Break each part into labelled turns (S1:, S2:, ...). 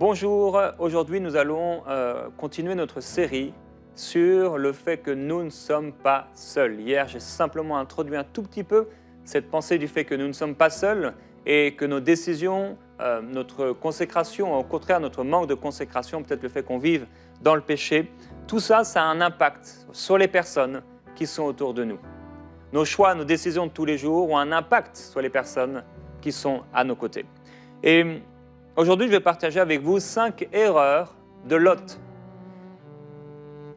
S1: Bonjour, aujourd'hui nous allons continuer notre série sur le fait que nous ne sommes pas seuls. Hier, j'ai simplement introduit un tout petit peu cette pensée du fait que nous ne sommes pas seuls et que nos décisions, notre consécration, au contraire notre manque de consécration, peut-être le fait qu'on vive dans le péché, tout ça, ça a un impact sur les personnes qui sont autour de nous. Nos choix, nos décisions de tous les jours ont un impact sur les personnes qui sont à nos côtés. Et aujourd'hui, je vais partager avec vous 5 erreurs de Lot.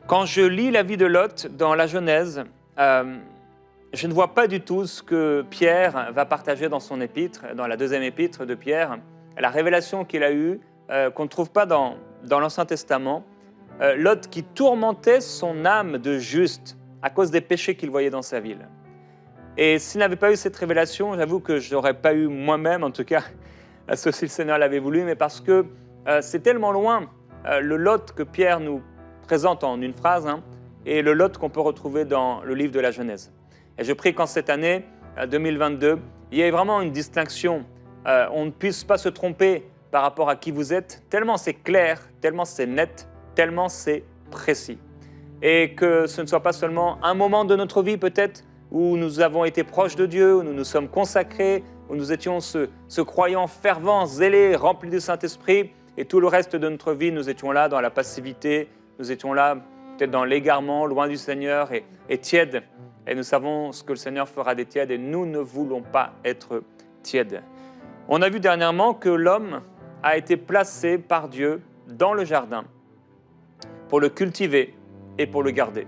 S1: Quand je lis la vie de Lot dans la Genèse, je ne vois pas du tout ce que Pierre va partager dans son épître, dans la deuxième épître de Pierre, la révélation qu'il a eue, qu'on ne trouve pas dans l'Ancien Testament. Lot qui tourmentait son âme de juste à cause des péchés qu'il voyait dans sa ville. Et s'il n'avait pas eu cette révélation, j'avoue que je n'aurais pas eu moi-même, en tout cas, sauf si le Seigneur l'avait voulu, mais parce que c'est tellement loin le Lot que Pierre nous présente en une phrase, et le Lot qu'on peut retrouver dans le livre de la Genèse. Et je prie qu'en cette année 2022, il y ait vraiment une distinction, on ne puisse pas se tromper par rapport à qui vous êtes, tellement c'est clair, tellement c'est net, tellement c'est précis. Et que ce ne soit pas seulement un moment de notre vie peut-être où nous avons été proches de Dieu, où nous nous sommes consacrés, où nous étions ce croyant fervent, zélé, rempli du Saint-Esprit, et tout le reste de notre vie, nous étions là dans la passivité, nous étions là peut-être dans l'égarement, loin du Seigneur et tièdes. Et nous savons ce que le Seigneur fera des tièdes, et nous ne voulons pas être tièdes. On a vu dernièrement que l'homme a été placé par Dieu dans le jardin pour le cultiver et pour le garder.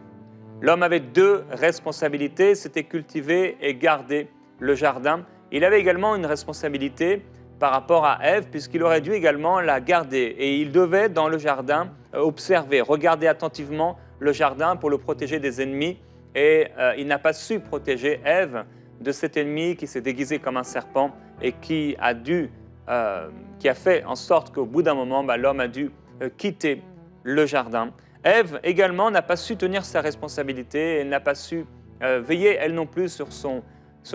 S1: L'homme avait 2 responsabilités, c'était cultiver et garder le jardin. Il avait également une responsabilité par rapport à Ève, puisqu'il aurait dû également la garder. Et il devait, dans le jardin, observer, regarder attentivement le jardin pour le protéger des ennemis. Et il n'a pas su protéger Ève de cet ennemi qui s'est déguisé comme un serpent et qui a fait en sorte qu'au bout d'un moment, l'homme a dû quitter le jardin. Ève également n'a pas su tenir sa responsabilité, elle n'a pas su veiller elle non plus sur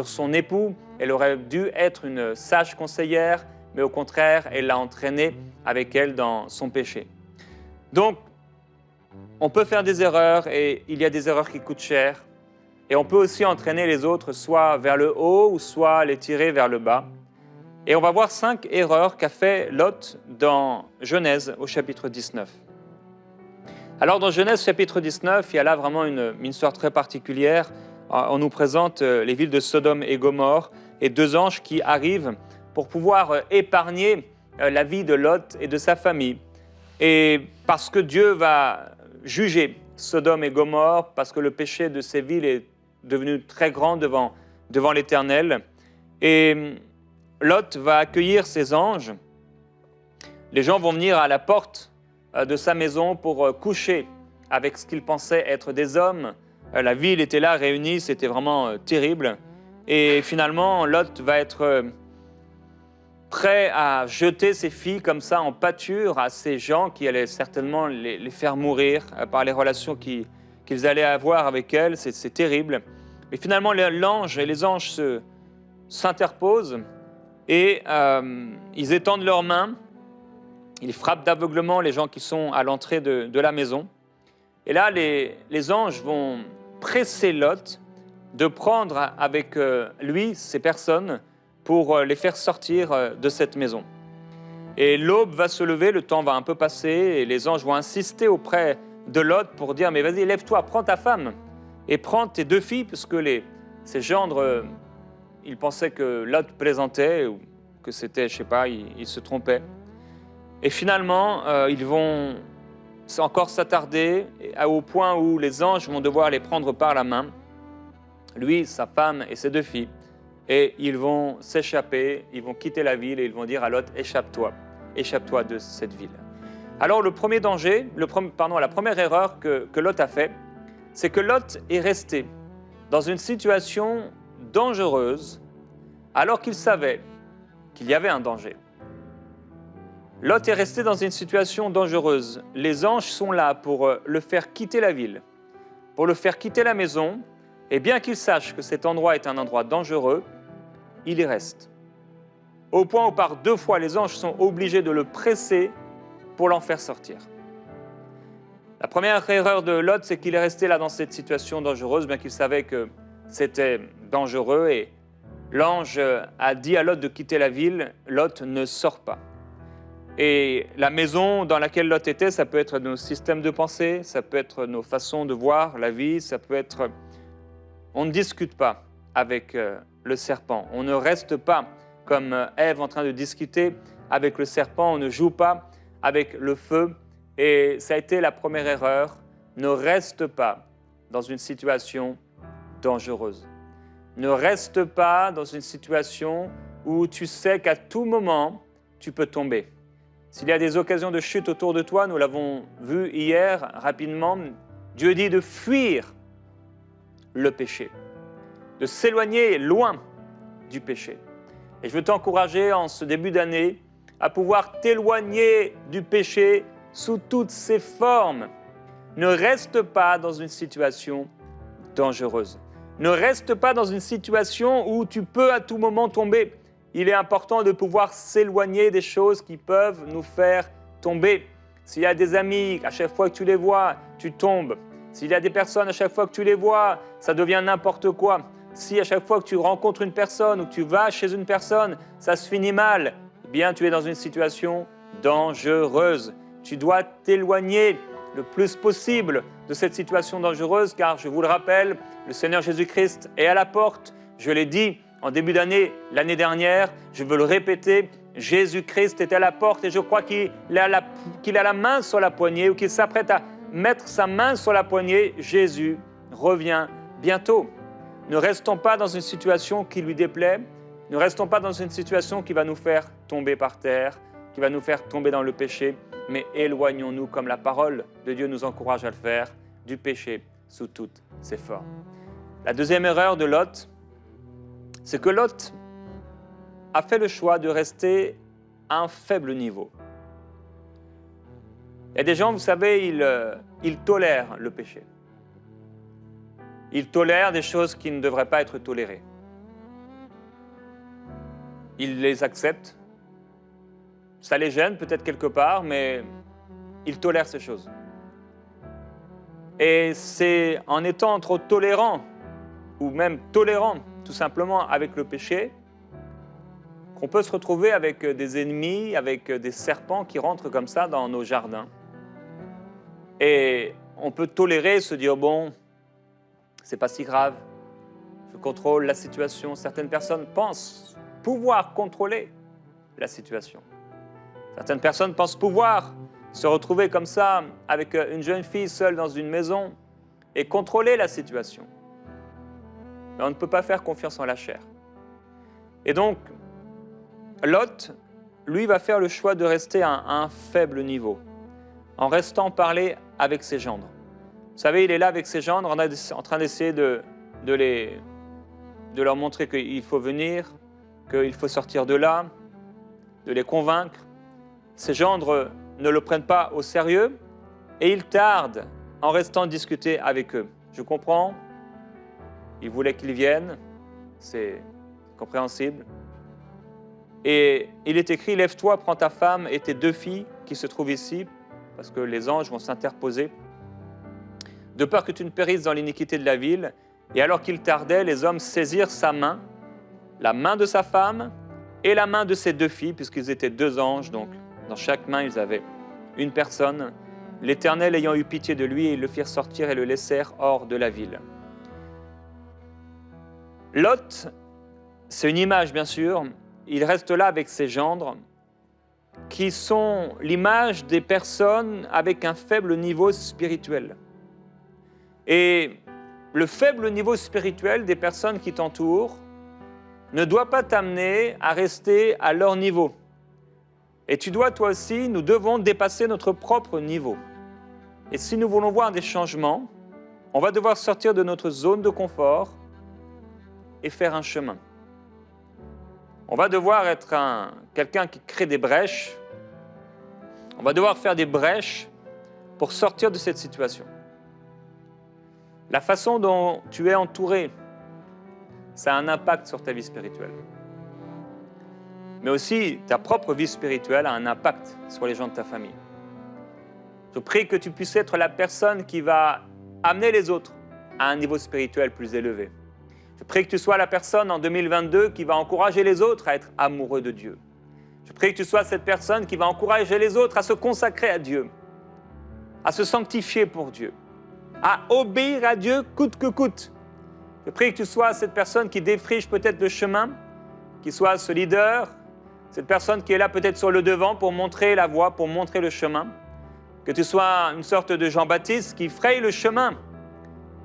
S1: son époux. Elle aurait dû être une sage conseillère, mais au contraire, elle l'a entraîné avec elle dans son péché. Donc, on peut faire des erreurs et il y a des erreurs qui coûtent cher. Et on peut aussi entraîner les autres soit vers le haut ou soit les tirer vers le bas. Et on va voir 5 erreurs qu'a fait Lot dans Genèse au chapitre 19. Alors dans Genèse chapitre 19, il y a là vraiment une histoire très particulière. On nous présente les villes de Sodome et Gomorrhe et 2 anges qui arrivent pour pouvoir épargner la vie de Lot et de sa famille. Et parce que Dieu va juger Sodome et Gomorrhe, parce que le péché de ces villes est devenu très grand devant l'Éternel. Et Lot va accueillir ces anges. Les gens vont venir à la porte de sa maison pour coucher avec ce qu'ils pensaient être des hommes. La ville était là réunie, c'était vraiment terrible. Et finalement, Lot va être prêt à jeter ses filles comme ça en pâture à ces gens qui allaient certainement les faire mourir par les relations qu'ils allaient avoir avec elles. C'est terrible. Mais finalement, l'ange et les anges s'interposent et ils étendent leurs mains. Ils frappent d'aveuglement les gens qui sont à l'entrée de la maison. Et là, les anges vont presser Lot de prendre avec lui ces personnes pour les faire sortir de cette maison. Et l'aube va se lever, le temps va un peu passer, et les anges vont insister auprès de Lot pour dire « Mais vas-y, lève-toi, prends ta femme et prends tes 2 filles », puisque ces gendres, ils pensaient que Lot plaisantait ou que c'était, je ne sais pas, il se trompait. Et finalement, ils vont encore s'attarder au point où les anges vont devoir les prendre par la main, lui, sa femme et ses 2 filles, et ils vont s'échapper, ils vont quitter la ville et ils vont dire à Lot, échappe-toi de cette ville. Alors le premier danger, la première erreur que Lot a fait, c'est que Lot est resté dans une situation dangereuse alors qu'il savait qu'il y avait un danger. Lot est resté dans une situation dangereuse. Les anges sont là pour le faire quitter la ville, pour le faire quitter la maison, et bien qu'il sache que cet endroit est un endroit dangereux, il y reste. Au point où par 2 fois les anges sont obligés de le presser pour l'en faire sortir. La première erreur de Lot, c'est qu'il est resté là dans cette situation dangereuse, bien qu'il savait que c'était dangereux. Et l'ange a dit à Lot de quitter la ville. Lot ne sort pas. Et la maison dans laquelle Lot était, ça peut être nos systèmes de pensée, ça peut être nos façons de voir la vie, ça peut être... On ne discute pas avec le serpent. On ne reste pas comme Ève en train de discuter avec le serpent. On ne joue pas avec le feu. Et ça a été la première erreur. Ne reste pas dans une situation dangereuse. Ne reste pas dans une situation où tu sais qu'à tout moment, tu peux tomber. S'il y a des occasions de chute autour de toi, nous l'avons vu hier rapidement, Dieu dit de fuir le péché, de s'éloigner loin du péché. Et je veux t'encourager en ce début d'année à pouvoir t'éloigner du péché sous toutes ses formes. Ne reste pas dans une situation dangereuse. Ne reste pas dans une situation où tu peux à tout moment tomber. Il est important de pouvoir s'éloigner des choses qui peuvent nous faire tomber. S'il y a des amis, à chaque fois que tu les vois, tu tombes. S'il y a des personnes, à chaque fois que tu les vois, ça devient n'importe quoi. Si à chaque fois que tu rencontres une personne ou que tu vas chez une personne, ça se finit mal, eh bien tu es dans une situation dangereuse. Tu dois t'éloigner le plus possible de cette situation dangereuse, car je vous le rappelle, le Seigneur Jésus-Christ est à la porte. Je l'ai dit en début d'année, l'année dernière, je veux le répéter, Jésus-Christ est à la porte et je crois qu'il a la main sur la poignée ou qu'il s'apprête à mettre sa main sur la poignée. Jésus revient bientôt. Ne restons pas dans une situation qui lui déplaît, ne restons pas dans une situation qui va nous faire tomber par terre, qui va nous faire tomber dans le péché, mais éloignons-nous, comme la parole de Dieu nous encourage à le faire, du péché sous toutes ses formes. La deuxième erreur de Lot, c'est que Lot a fait le choix de rester à un faible niveau. Il y a des gens, vous savez, ils tolèrent le péché. Ils tolèrent des choses qui ne devraient pas être tolérées. Ils les acceptent. Ça les gêne peut-être quelque part, mais ils tolèrent ces choses. Et c'est en étant trop tolérant, ou même tolérant tout simplement avec le péché, qu'on peut se retrouver avec des ennemis, avec des serpents qui rentrent comme ça dans nos jardins. Et on peut tolérer, se dire, bon, c'est pas si grave, je contrôle la situation. Certaines personnes pensent pouvoir contrôler la situation. Certaines personnes pensent pouvoir se retrouver comme ça avec une jeune fille seule dans une maison et contrôler la situation. Mais on ne peut pas faire confiance en la chair. Et donc, Lot, lui, va faire le choix de rester à un faible niveau, en restant parler avec ses gendres. Vous savez, il est là avec ses gendres, en train d'essayer de leur montrer qu'il faut venir, qu'il faut sortir de là, de les convaincre. Ses gendres ne le prennent pas au sérieux et il tarde en restant discuter avec eux. Je comprends, il voulait qu'ils viennent, c'est compréhensible. Et il est écrit, lève-toi, prends ta femme et tes 2 filles qui se trouvent ici, parce que les anges vont s'interposer, de peur que tu ne périsses dans l'iniquité de la ville. Et alors qu'il tardait, les hommes saisirent sa main, la main de sa femme et la main de ses 2 filles, puisqu'ils étaient 2 anges, donc dans chaque main ils avaient une personne. L'Éternel ayant eu pitié de lui, ils le firent sortir et le laissèrent hors de la ville. Lot, c'est une image bien sûr, il reste là avec ses gendres, qui sont l'image des personnes avec un faible niveau spirituel. Et le faible niveau spirituel des personnes qui t'entourent ne doit pas t'amener à rester à leur niveau. Et tu dois, toi aussi, nous devons dépasser notre propre niveau. Et si nous voulons voir des changements, on va devoir sortir de notre zone de confort et faire un chemin. On va devoir être quelqu'un qui crée des brèches. On va devoir faire des brèches pour sortir de cette situation. La façon dont tu es entouré, ça a un impact sur ta vie spirituelle. Mais aussi, ta propre vie spirituelle a un impact sur les gens de ta famille. Je prie que tu puisses être la personne qui va amener les autres à un niveau spirituel plus élevé. Je prie que tu sois la personne en 2022 qui va encourager les autres à être amoureux de Dieu. Je prie que tu sois cette personne qui va encourager les autres à se consacrer à Dieu, à se sanctifier pour Dieu, à obéir à Dieu coûte que coûte. Je prie que tu sois cette personne qui défriche peut-être le chemin, qui soit ce leader, cette personne qui est là peut-être sur le devant pour montrer la voie, pour montrer le chemin. Que tu sois une sorte de Jean-Baptiste qui fraye le chemin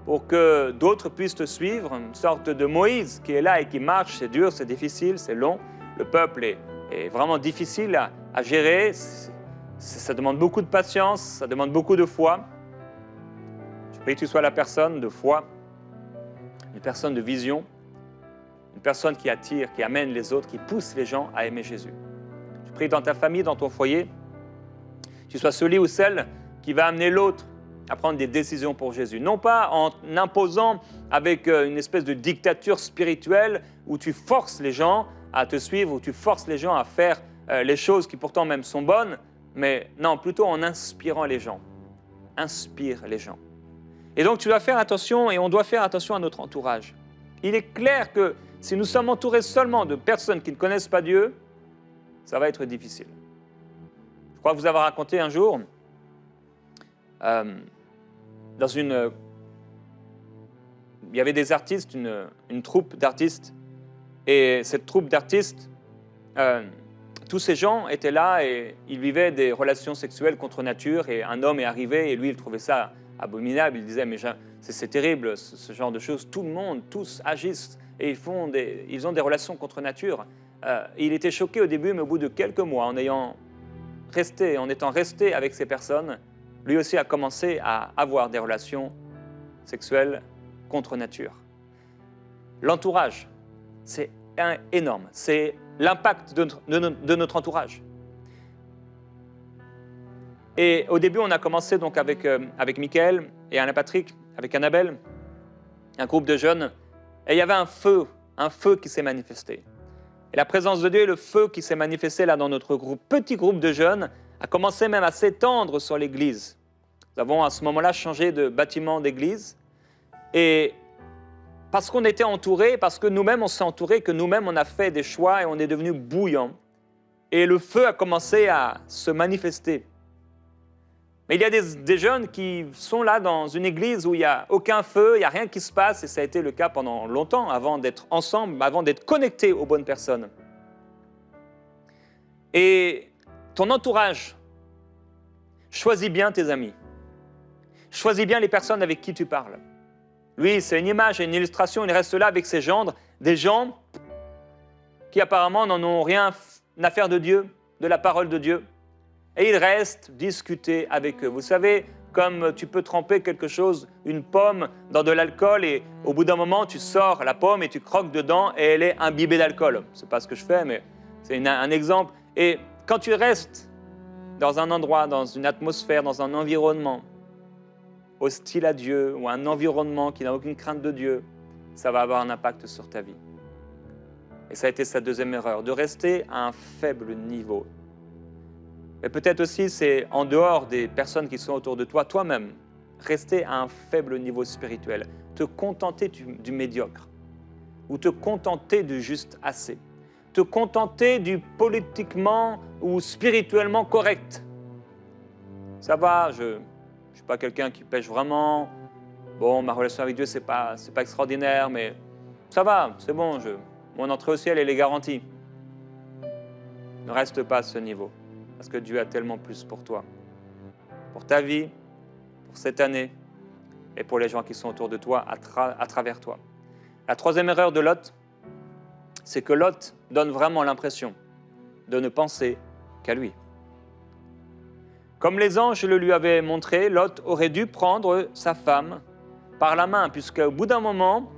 S1: pour que d'autres puissent te suivre, une sorte de Moïse qui est là et qui marche. C'est dur, c'est difficile, c'est long. Le peuple est vraiment difficile à gérer. Ça demande beaucoup de patience, ça demande beaucoup de foi. Je prie que tu sois la personne de foi, une personne de vision, une personne qui attire, qui amène les autres, qui pousse les gens à aimer Jésus. Je prie que dans ta famille, dans ton foyer, tu sois celui ou celle qui va amener l'autre à prendre des décisions pour Jésus. Non pas en imposant avec une espèce de dictature spirituelle où tu forces les gens à te suivre, où tu forces les gens à faire les choses qui pourtant même sont bonnes, mais non, plutôt en inspirant les gens. Inspire les gens. Et donc tu dois faire attention et on doit faire attention à notre entourage. Il est clair que si nous sommes entourés seulement de personnes qui ne connaissent pas Dieu, ça va être difficile. Je crois vous avoir raconté un jour, il y avait des artistes, une troupe d'artistes, et cette troupe d'artistes, tous ces gens étaient là et ils vivaient des relations sexuelles contre nature, et un homme est arrivé et lui il trouvait ça abominable, il disait mais c'est terrible ce genre de choses, tout le monde, tous agissent et ils ont des relations contre nature. Il était choqué au début, mais au bout de quelques mois, en étant resté avec ces personnes, lui aussi a commencé à avoir des relations sexuelles contre nature. L'entourage, c'est énorme, c'est l'impact de notre entourage. Et au début, on a commencé donc avec Michael et Anna-Patrick, avec Annabelle, un groupe de jeunes, et il y avait un feu qui s'est manifesté. Et la présence de Dieu et le feu qui s'est manifesté là dans notre petit groupe de jeunes a commencé même à s'étendre sur l'église. Nous avons à ce moment-là changé de bâtiment d'église. Et parce qu'on était entourés, parce que nous-mêmes on s'est entourés, que nous-mêmes on a fait des choix et on est devenu bouillants. Et le feu a commencé à se manifester. Mais il y a des jeunes qui sont là dans une église où il n'y a aucun feu, il n'y a rien qui se passe, et ça a été le cas pendant longtemps, avant d'être ensemble, avant d'être connectés aux bonnes personnes. Et ton entourage, choisis bien tes amis. Choisis bien les personnes avec qui tu parles. Lui, c'est une image et une illustration, il reste là avec ses gendres, des gens qui apparemment n'en ont rien à faire de Dieu, de la parole de Dieu. Et il reste discuter avec eux. Vous savez, comme tu peux tremper quelque chose, une pomme, dans de l'alcool, et au bout d'un moment, tu sors la pomme et tu croques dedans et elle est imbibée d'alcool. Ce n'est pas ce que je fais, mais c'est un exemple. Et quand tu restes dans un endroit, dans une atmosphère, dans un environnement hostile à Dieu, ou un environnement qui n'a aucune crainte de Dieu, ça va avoir un impact sur ta vie. Et ça a été sa deuxième erreur, de rester à un faible niveau. Mais peut-être aussi, c'est en dehors des personnes qui sont autour de toi, toi-même, rester à un faible niveau spirituel, te contenter du médiocre, ou te contenter du juste assez, te contenter du politiquement ou spirituellement correct. Ça va, je ne suis pas quelqu'un qui pêche vraiment, bon, ma relation avec Dieu, c'est pas extraordinaire, mais ça va, c'est bon, mon entrée au ciel, elle est garantie. Ne reste pas à ce niveau. Parce que Dieu a tellement plus pour toi, pour ta vie, pour cette année et pour les gens qui sont autour de toi, à travers toi. La troisième erreur de Lot, c'est que Lot donne vraiment l'impression de ne penser qu'à lui. Comme les anges le lui avaient montré, Lot aurait dû prendre sa femme par la main, puisqu'au bout d'un moment,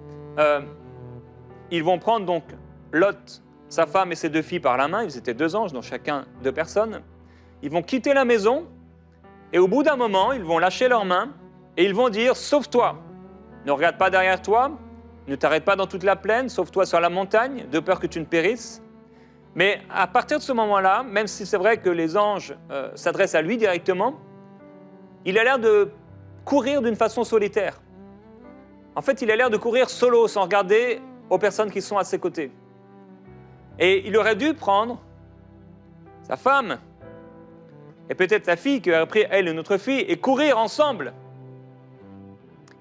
S1: ils vont prendre donc Lot, sa femme et ses deux filles par la main, ils étaient deux anges, dont chacun deux personnes. Ils vont quitter la maison et au bout d'un moment, ils vont lâcher leurs mains et ils vont dire « Sauve-toi, ne regarde pas derrière toi, ne t'arrête pas dans toute la plaine, sauve-toi sur la montagne, de peur que tu ne périsses. » Mais à partir de ce moment-là, même si c'est vrai que les anges s'adressent à lui directement, il a l'air de courir d'une façon solitaire. En fait, il a l'air de courir solo, sans regarder aux personnes qui sont à ses côtés. Et il aurait dû prendre sa femme, et peut-être sa fille, qui aurait pris elle et notre fille, et courir ensemble.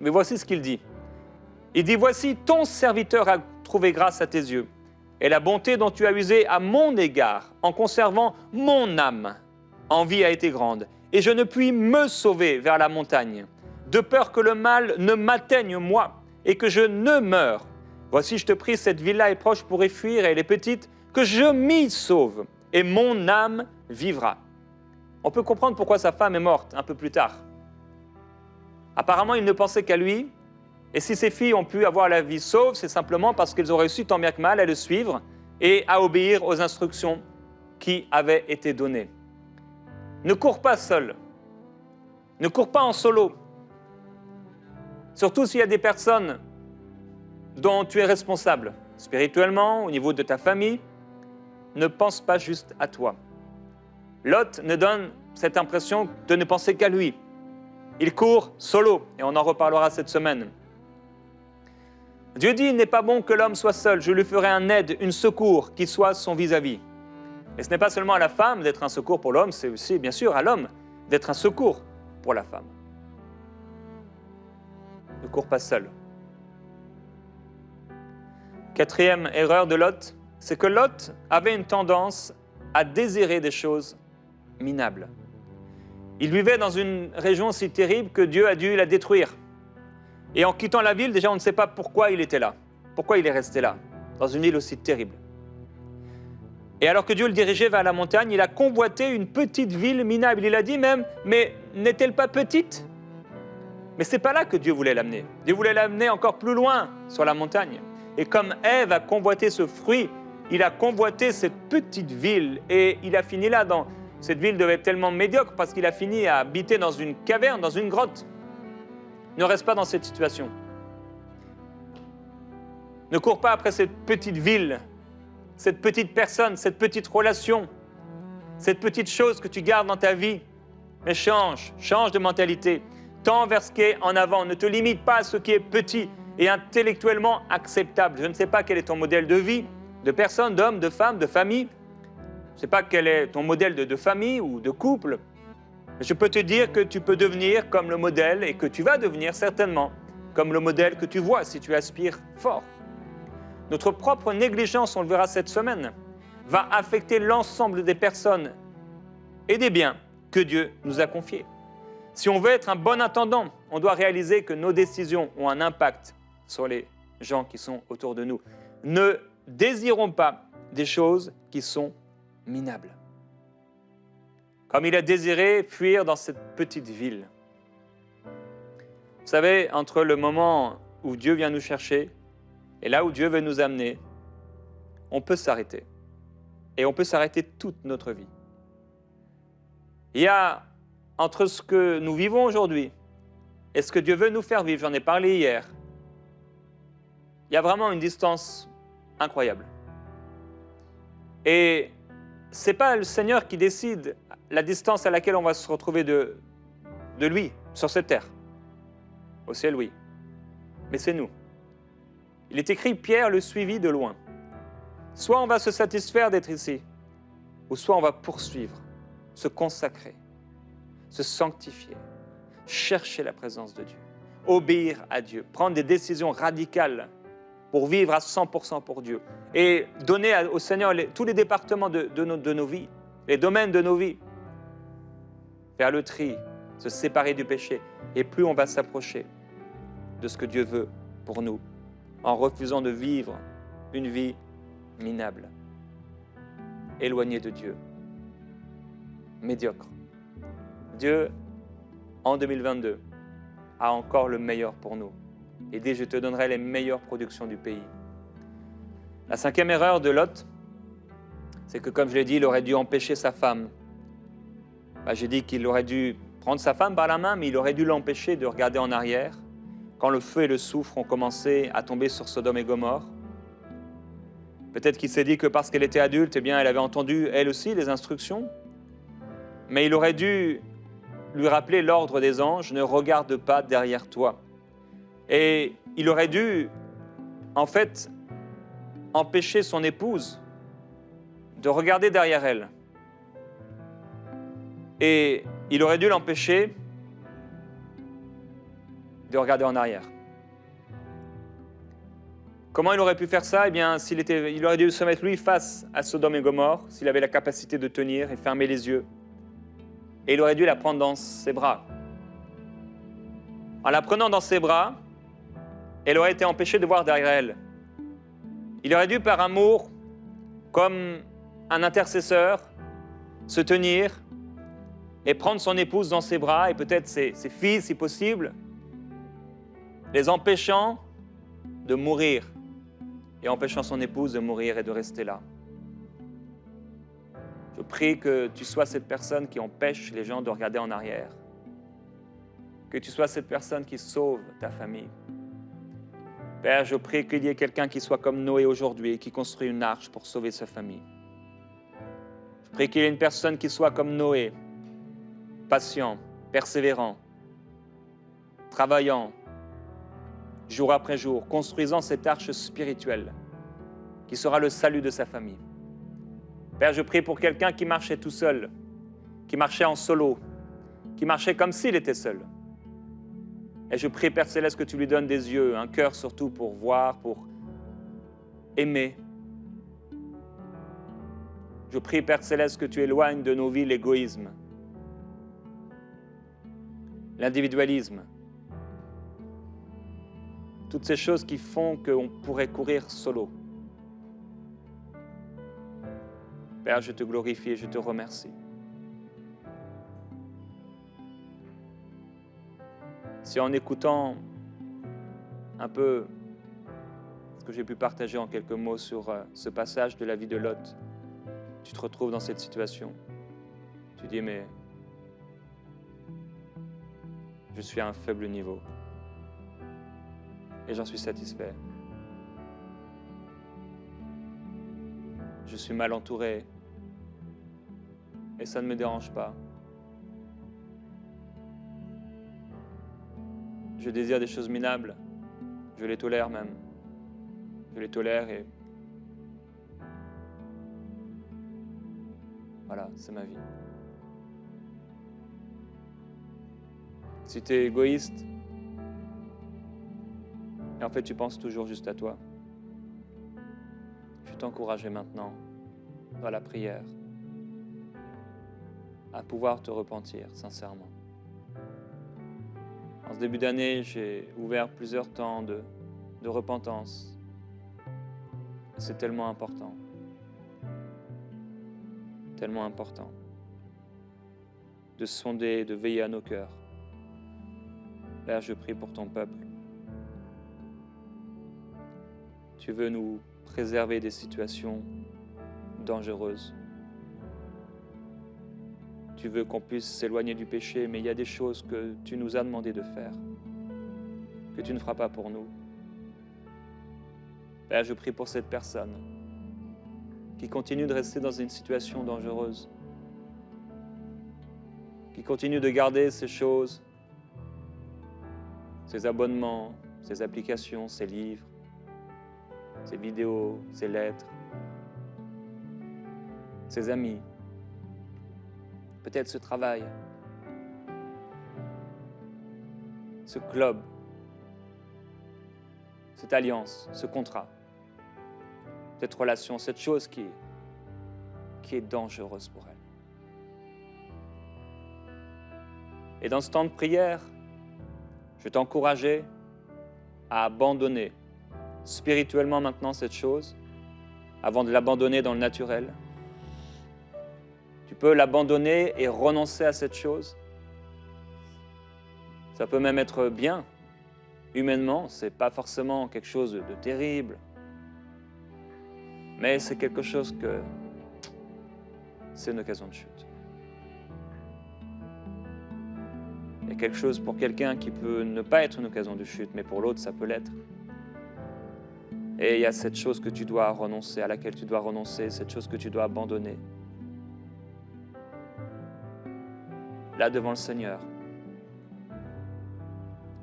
S1: Mais voici ce qu'il dit. Il dit, « Voici, ton serviteur a trouvé grâce à tes yeux, et la bonté dont tu as usé à mon égard, en conservant mon âme, en vie a été grande, et je ne puis me sauver vers la montagne, de peur que le mal ne m'atteigne moi, et que je ne meure. Voici, je te prie, cette ville-là est proche pour y fuir, et elle est petite, que je m'y sauve, et mon âme vivra. » On peut comprendre pourquoi sa femme est morte un peu plus tard. Apparemment, il ne pensait qu'à lui, et si ses filles ont pu avoir la vie sauve, c'est simplement parce qu'elles ont réussi tant bien que mal à le suivre et à obéir aux instructions qui avaient été données. Ne cours pas seul, ne cours pas en solo, surtout s'il y a des personnes dont tu es responsable, spirituellement, au niveau de ta famille. Ne pense pas juste à toi. Lot ne donne cette impression de ne penser qu'à lui. Il court solo, et on en reparlera cette semaine. Dieu dit, il n'est pas bon que l'homme soit seul, je lui ferai un aide, une secours qui soit son vis-à-vis. Et ce n'est pas seulement à la femme d'être un secours pour l'homme, c'est aussi bien sûr à l'homme d'être un secours pour la femme. Ne cours pas seul. Quatrième erreur de Lot, c'est que Lot avait une tendance à désirer des choses minables. Il vivait dans une région si terrible que Dieu a dû la détruire. Et en quittant la ville, déjà on ne sait pas pourquoi il était là, pourquoi il est resté là, dans une île aussi terrible. Et alors que Dieu le dirigeait vers la montagne, il a convoité une petite ville minable. Il a dit même, mais n'est-elle pas petite ? Mais ce n'est pas là que Dieu voulait l'amener. Dieu voulait l'amener encore plus loin, sur la montagne. Et comme Ève a convoité ce fruit, il a convoité cette petite ville et il a fini là. Cette ville devait être tellement médiocre parce qu'il a fini à habiter dans une caverne, dans une grotte. Ne reste pas dans cette situation. Ne cours pas après cette petite ville, cette petite personne, cette petite relation, cette petite chose que tu gardes dans ta vie. Mais change de mentalité. Tends vers ce qui est en avant. Ne te limite pas à ce qui est petit et intellectuellement acceptable. Je ne sais pas quel est ton modèle de vie, de personne, d'homme, de femme, de famille. Je ne sais pas quel est ton modèle de famille ou de couple. Mais je peux te dire que tu peux devenir comme le modèle et que tu vas devenir certainement comme le modèle que tu vois si tu aspires fort. Notre propre négligence, on le verra cette semaine, va affecter l'ensemble des personnes et des biens que Dieu nous a confiés. Si on veut être un bon intendant, on doit réaliser que nos décisions ont un impact sur les gens qui sont autour de nous. Ne désirons pas des choses qui sont minables. Comme il a désiré fuir dans cette petite ville. Vous savez, entre le moment où Dieu vient nous chercher et là où Dieu veut nous amener, on peut s'arrêter. Et on peut s'arrêter toute notre vie. Il y a entre ce que nous vivons aujourd'hui et ce que Dieu veut nous faire vivre, j'en ai parlé hier, il y a vraiment une distance incroyable. Et ce n'est pas le Seigneur qui décide la distance à laquelle on va se retrouver de lui, sur cette terre. Au ciel, oui. Mais c'est nous. Il est écrit, Pierre le suivit de loin. Soit on va se satisfaire d'être ici, ou soit on va poursuivre, se consacrer, se sanctifier, chercher la présence de Dieu, obéir à Dieu, prendre des décisions radicales pour vivre à 100% pour Dieu et donner au Seigneur tous les départements de nos vies, les domaines de nos vies. Faire le tri, se séparer du péché. Et plus on va s'approcher de ce que Dieu veut pour nous, en refusant de vivre une vie minable, éloignée de Dieu, médiocre. Dieu, en 2022, a encore le meilleur pour nous. Et dit, je te donnerai les meilleures productions du pays. La cinquième erreur de Lot, c'est que, comme je l'ai dit, il aurait dû empêcher sa femme. J'ai dit qu'il aurait dû prendre sa femme par la main, mais il aurait dû l'empêcher de regarder en arrière quand le feu et le soufre ont commencé à tomber sur Sodome et Gomorrhe. Peut-être qu'il s'est dit que parce qu'elle était adulte, eh bien, elle avait entendu, elle aussi, les instructions. Mais il aurait dû lui rappeler l'ordre des anges, ne regarde pas derrière toi. Et il aurait dû, en fait, empêcher son épouse de regarder derrière elle. Et il aurait dû l'empêcher de regarder en arrière. Comment il aurait pu faire ça? Eh bien, il aurait dû se mettre lui face à Sodome et Gomorrhe, s'il avait la capacité de tenir et fermer les yeux. Et il aurait dû la prendre dans ses bras. En la prenant dans ses bras, elle aurait été empêchée de voir derrière elle. Il aurait dû, par amour, comme un intercesseur, se tenir et prendre son épouse dans ses bras, et peut-être ses filles, si possible, les empêchant de mourir, et empêchant son épouse de mourir et de rester là. Je prie que tu sois cette personne qui empêche les gens de regarder en arrière. Que tu sois cette personne qui sauve ta famille. Père, je prie qu'il y ait quelqu'un qui soit comme Noé aujourd'hui et qui construit une arche pour sauver sa famille. Je prie qu'il y ait une personne qui soit comme Noé, patient, persévérant, travaillant, jour après jour, construisant cette arche spirituelle qui sera le salut de sa famille. Père, je prie pour quelqu'un qui marchait tout seul, qui marchait en solo, qui marchait comme s'il était seul. Et je prie, Père Céleste, que tu lui donnes des yeux, un cœur surtout pour voir, pour aimer. Je prie, Père Céleste, que tu éloignes de nos vies l'égoïsme, l'individualisme, toutes ces choses qui font qu'on pourrait courir solo. Père, je te glorifie et je te remercie. Si en écoutant un peu ce que j'ai pu partager en quelques mots sur ce passage de la vie de Lot, tu te retrouves dans cette situation. Tu dis, mais je suis à un faible niveau. Et j'en suis satisfait. Je suis mal entouré. Et ça ne me dérange pas. Je désire des choses minables. Je les tolère même. Je les tolère et voilà, c'est ma vie. Si tu es égoïste, et en fait tu penses toujours juste à toi, je t'encourager maintenant, dans la prière, à pouvoir te repentir sincèrement. En ce début d'année, j'ai ouvert plusieurs temps de repentance. C'est tellement important. Tellement important de sonder, de veiller à nos cœurs. Père, je prie pour ton peuple. Tu veux nous préserver des situations dangereuses. Tu veux qu'on puisse s'éloigner du péché, mais il y a des choses que tu nous as demandé de faire, que tu ne feras pas pour nous. Père, je prie pour cette personne qui continue de rester dans une situation dangereuse, qui continue de garder ces choses, ces abonnements, ces applications, ces livres, ces vidéos, ces lettres, ces amis, peut-être ce travail, ce club, cette alliance, ce contrat, cette relation, cette chose qui est dangereuse pour elle. Et dans ce temps de prière, je vais t'encourager à abandonner spirituellement maintenant cette chose, avant de l'abandonner dans le naturel. Tu peux l'abandonner et renoncer à cette chose. Ça peut même être bien. Humainement, ce n'est pas forcément quelque chose de terrible. Mais c'est quelque chose que c'est une occasion de chute. Il y a quelque chose pour quelqu'un qui peut ne pas être une occasion de chute, mais pour l'autre, ça peut l'être. Et il y a cette chose que tu dois renoncer, à laquelle tu dois renoncer, cette chose que tu dois abandonner. là devant le Seigneur.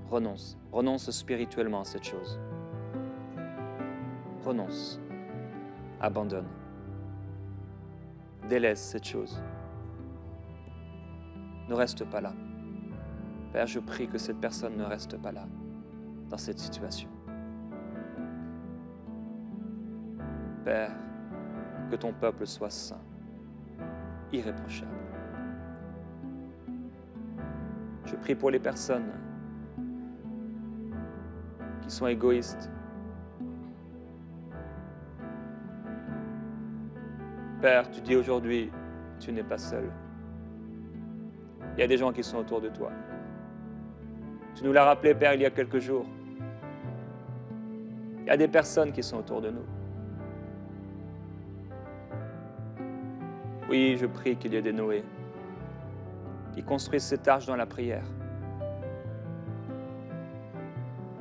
S1: Renonce. Renonce spirituellement à cette chose. Renonce. Abandonne. Délaisse cette chose. Ne reste pas là. Père, je prie que cette personne ne reste pas là, dans cette situation. Père, que ton peuple soit saint, irréprochable. Je prie pour les personnes qui sont égoïstes. Père, tu dis aujourd'hui, tu n'es pas seul. Il y a des gens qui sont autour de toi. Tu nous l'as rappelé, Père, il y a quelques jours. Il y a des personnes qui sont autour de nous. Oui, je prie qu'il y ait des Noé qui construisent cette arche dans la prière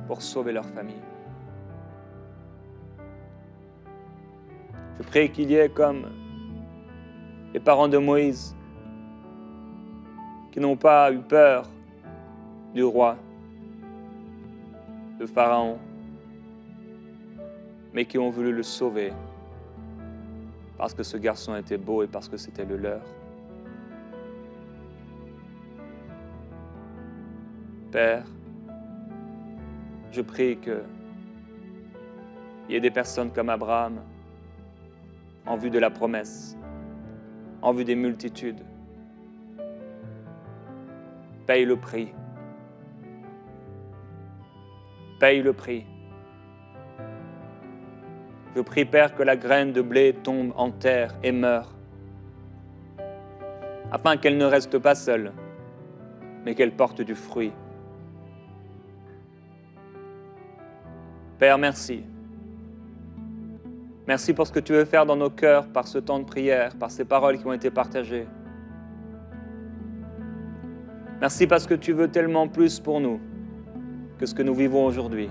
S1: pour sauver leur famille. Je prie qu'il y ait comme les parents de Moïse qui n'ont pas eu peur du roi, de Pharaon, mais qui ont voulu le sauver parce que ce garçon était beau et parce que c'était le leur. Père, je prie qu'il y ait des personnes comme Abraham, en vue de la promesse, en vue des multitudes, paye le prix. Paye le prix. Je prie, Père, que la graine de blé tombe en terre et meure, afin qu'elle ne reste pas seule, mais qu'elle porte du fruit. Père, merci. Merci pour ce que tu veux faire dans nos cœurs par ce temps de prière, par ces paroles qui ont été partagées. Merci parce que tu veux tellement plus pour nous que ce que nous vivons aujourd'hui.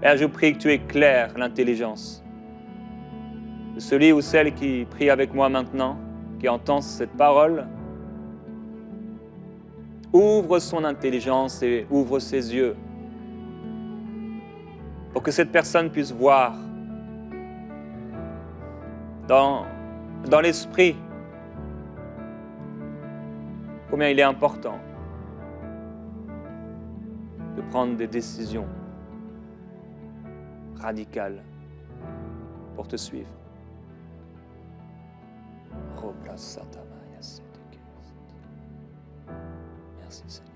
S1: Père, je prie que tu éclaires l'intelligence de celui ou celle qui prie avec moi maintenant, qui entend cette parole. Ouvre son intelligence et ouvre ses yeux pour que cette personne puisse voir dans l'esprit combien il est important de prendre des décisions radicales pour te suivre. Merci Seigneur.